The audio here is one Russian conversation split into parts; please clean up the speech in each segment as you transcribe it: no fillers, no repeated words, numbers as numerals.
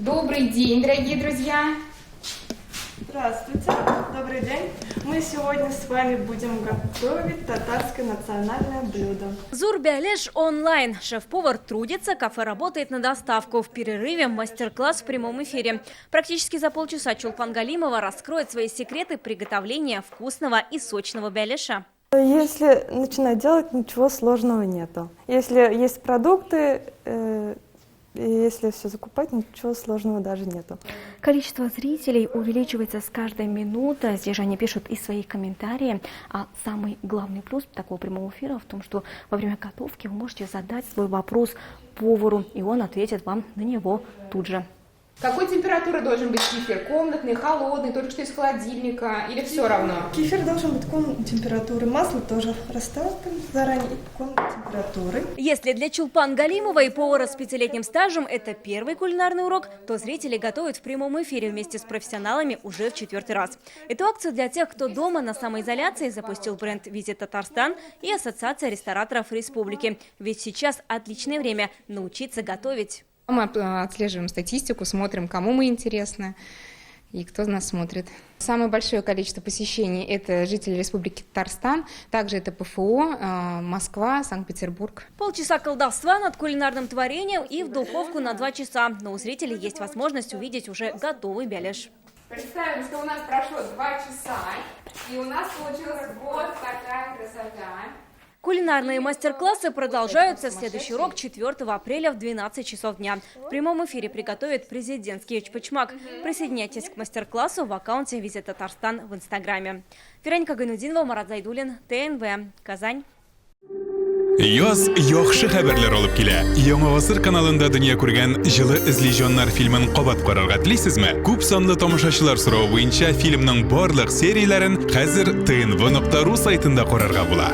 Добрый день, дорогие друзья! Здравствуйте, добрый день. Мы сегодня с вами будем готовить татарское национальное блюдо. Зур Бялеш онлайн. Шеф-повар трудится, кафе работает на доставку. В перерыве мастер-класс в прямом эфире. Практически за полчаса Чулпан Галимова раскроет свои секреты приготовления вкусного и сочного бялеша. Если начинать делать, ничего сложного нету. Если есть продукты, если все закупать, ничего сложного даже нету. Количество зрителей увеличивается с каждой минутой. Здесь же они пишут и свои комментарии. А самый главный плюс такого прямого эфира в том, что во время готовки вы можете задать свой вопрос повару, и он ответит вам на него тут же. Какой температуры должен быть кефир? Комнатный, холодный, только что из холодильника или все равно? Кефир должен быть комнатной температуры, масло тоже растаптываем заранее комнатной температуры. Если для Чулпан Галимовой и повара с 5-летним стажем это первый кулинарный урок, то зрители готовят в прямом эфире вместе с профессионалами уже в 4-й раз. Эту акцию для тех, кто дома на самоизоляции, запустил бренд «Визит Татарстан» и Ассоциация рестораторов республики. Ведь сейчас отличное время научиться готовить. Мы отслеживаем статистику, смотрим, кому мы интересны и кто нас смотрит. Самое большое количество посещений – это жители Республики Татарстан, также это ПФО, Москва, Санкт-Петербург. Полчаса колдовства над кулинарным творением и в духовку на 2 часа. Но у зрителей есть возможность увидеть уже готовый бялеш. Представим, что у нас прошло 2 часа, и у нас получилась вот такая красота. Кулинарные мастер-классы продолжаются. Следующий урок 4 апреля в 12 часов дня. В прямом эфире приготовит президентский эчпочмак. Присоединяйтесь к мастер-классу в аккаунте «Визит Татарстан» в Инстаграме. Вероника Гайнудинова, Марат Зайдуллин, ТНВ, Казань. Яз яхшы хәбәрләр алып килә. Яңа гасыр каналында дөнья күргән җылы эзле фильмын кабат карарга телисезме? Күп санлы тамашачылар соравы буенча фильмның барлык серияләрен хәзер tnv.ru сайтында карарга була.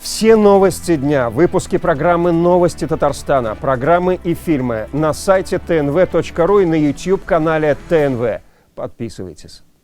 Все новости дня, выпуски программы «Новости Татарстана», программы и фильмы на сайте tnv.ru и на YouTube-канале ТНВ. Подписывайтесь.